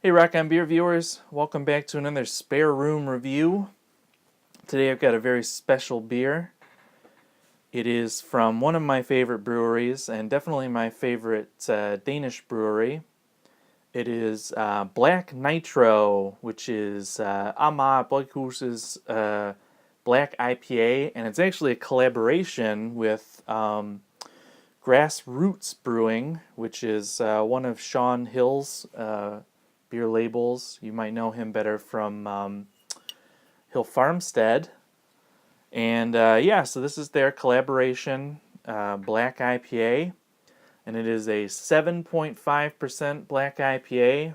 Hey Rock on Beer viewers, welcome back to another Spare Room review. Today I've got a very special beer. It is from one of my favorite breweries and definitely my favorite Danish brewery. It is Black Nitro, which is Amager Bryghus's Black IPA, and it's actually a collaboration with Grassroots Brewing, which is one of Sean Hill's beer labels. You might know him better from Hill Farmstead. And yeah, so this is their collaboration Black IPA. And it is a 7.5% Black IPA.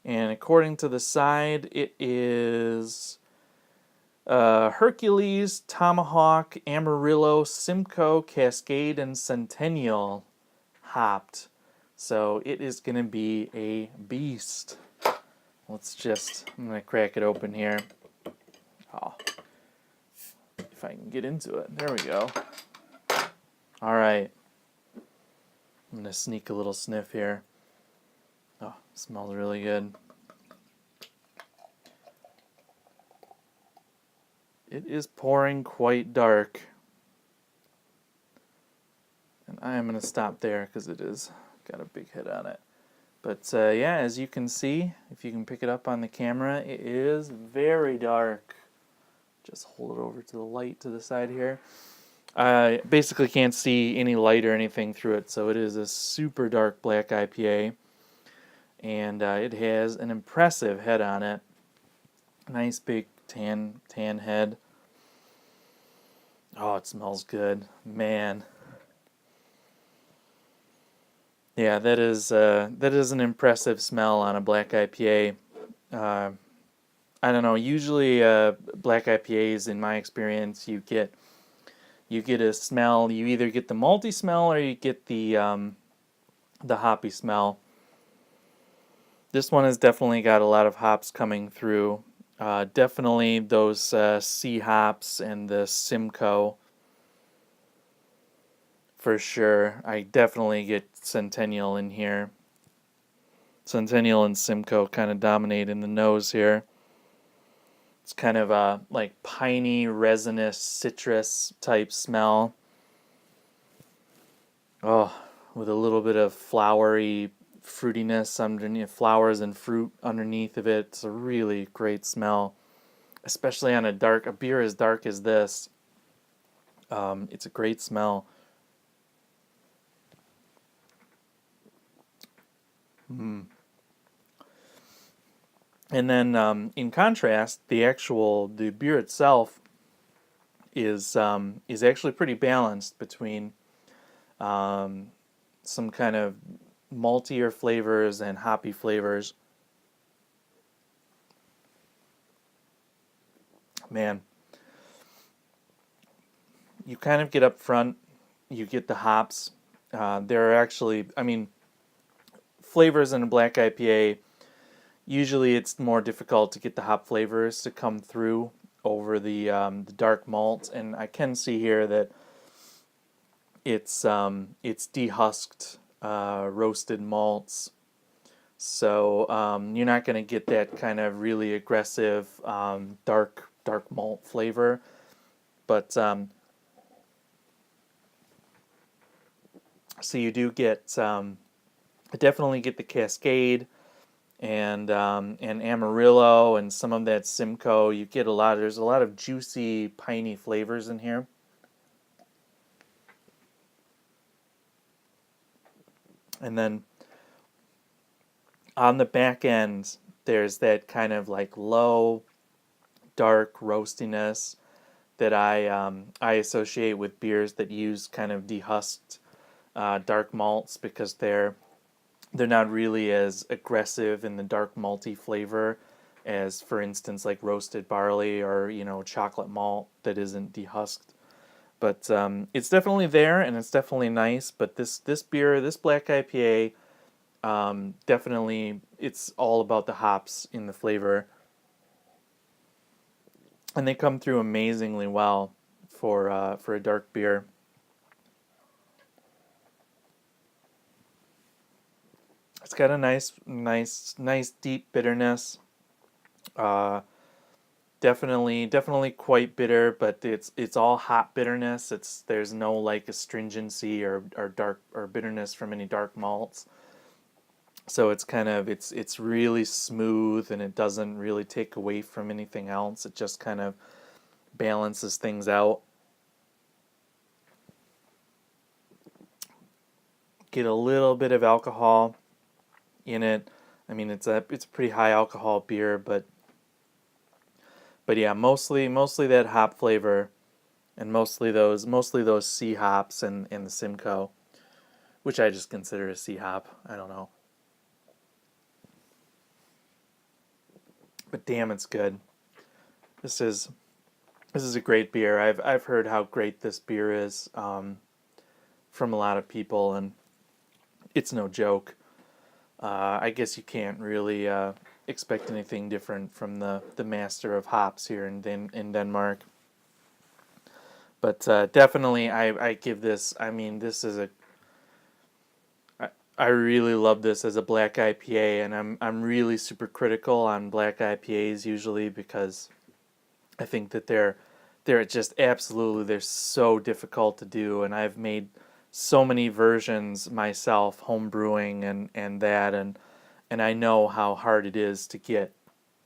And according to the side, it is Hercules, Tomahawk, Amarillo, Simcoe, Cascade, and Centennial hopped. So it is going to be a beast. I'm going to crack it open here. Oh, if I can get into it. There we go. All right. I'm going to sneak a little sniff here. Oh, it smells really good. It is pouring quite dark. And I am going to stop there because it is got a big head on it. But yeah, as you can see, if you can pick it up on the camera, it is very dark. Just hold it over to the light to the side here. I basically can't see any light or anything through it, so it is a super dark black IPA. And it has an impressive head on it. Nice big tan head. Oh, it smells good. Man. Yeah, that is an impressive smell on a black IPA. I don't know. Usually, black IPAs, in my experience, you get a smell. You either get the malty smell or you get the hoppy smell. This one has definitely got a lot of hops coming through. Definitely those C hops and the Simcoe. For sure. I definitely get Centennial in here. Centennial and Simcoe kind of dominate in the nose here. It's kind of a like piney, resinous, citrus type smell. Oh, with a little bit of flowery fruitiness underneath, flowers and fruit underneath of it. It's a really great smell, especially on a beer as dark as this. It's a great smell. And then, in contrast, the beer itself is actually pretty balanced between some kind of maltier flavors and hoppy flavors. Man, you kind of get up front, you get the hops. There are actually, flavors in a black IPA. Usually, it's more difficult to get the hop flavors to come through over the dark malt, and I can see here that it's dehusked roasted malts, so you're not going to get that kind of really aggressive dark malt flavor, but so you do get definitely get the Cascade and Amarillo and some of that Simcoe. You get there's a lot of juicy, piney flavors in here. And then on the back end, there's that kind of like low, dark roastiness that I associate with beers that use kind of dehusked dark malts, because they're not really as aggressive in the dark malty flavor as, for instance, like roasted barley or chocolate malt that isn't dehusked. But it's definitely there, and it's definitely nice. But this beer, this black IPA, definitely it's all about the hops in the flavor, and they come through amazingly well for a dark beer. It's got a nice deep bitterness. Uh, definitely quite bitter, but it's all hop bitterness. There's no like astringency or dark or bitterness from any dark malts. So it's kind of it's really smooth, and it doesn't really take away from anything else. It just kind of balances things out. Get a little bit of alcohol in it. I mean, it's a pretty high alcohol beer, but yeah, mostly that hop flavor, and mostly those C hops and the Simcoe, which I just consider a C hop. I don't know, but damn, it's good. This is this is a great beer. I've heard how great this beer is from a lot of people, and it's no joke. I guess you can't really expect anything different from the master of hops here in Denmark. But definitely, I give this. I mean, this is a. I really love this as a black IPA, and I'm really super critical on black IPAs usually because I think that they're just absolutely they're so difficult to do, and I've made so many versions myself, home brewing and I know how hard it is to get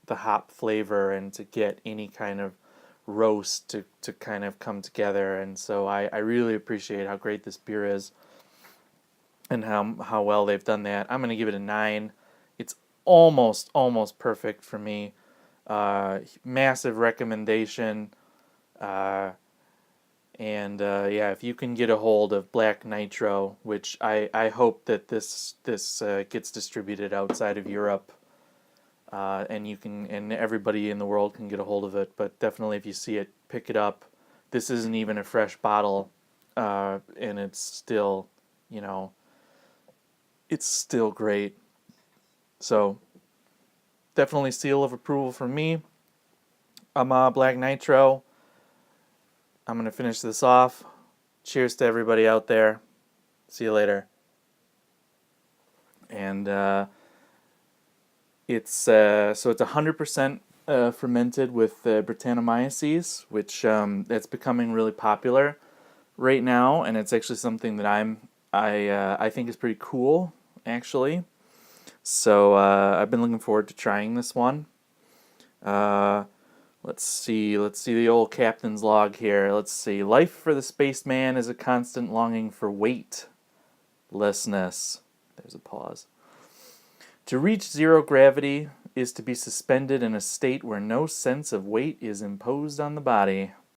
the hop flavor and to get any kind of roast to kind of come together. And so I really appreciate how great this beer is and how well they've done that. I'm gonna give it a 9. It's almost perfect for me. Massive recommendation. Uh, and yeah, if you can get a hold of Black Nitro, which I hope that this gets distributed outside of Europe, and you can and everybody in the world can get a hold of it. But definitely, if you see it, pick it up. This isn't even a fresh bottle, and it's still, you know, it's still great. So definitely seal of approval from me. I'm Black Nitro. I'm gonna finish this off. Cheers to everybody out there. See you later. And it's 100% fermented with Brettanomyces, which it's becoming really popular right now, and it's actually something that I think is pretty cool actually. So I've been looking forward to trying this one. Uh, let's see the old captain's log here. Let's see. Life for the spaceman is a constant longing for weightlessness. There's a pause. To reach zero gravity is to be suspended in a state where no sense of weight is imposed on the body.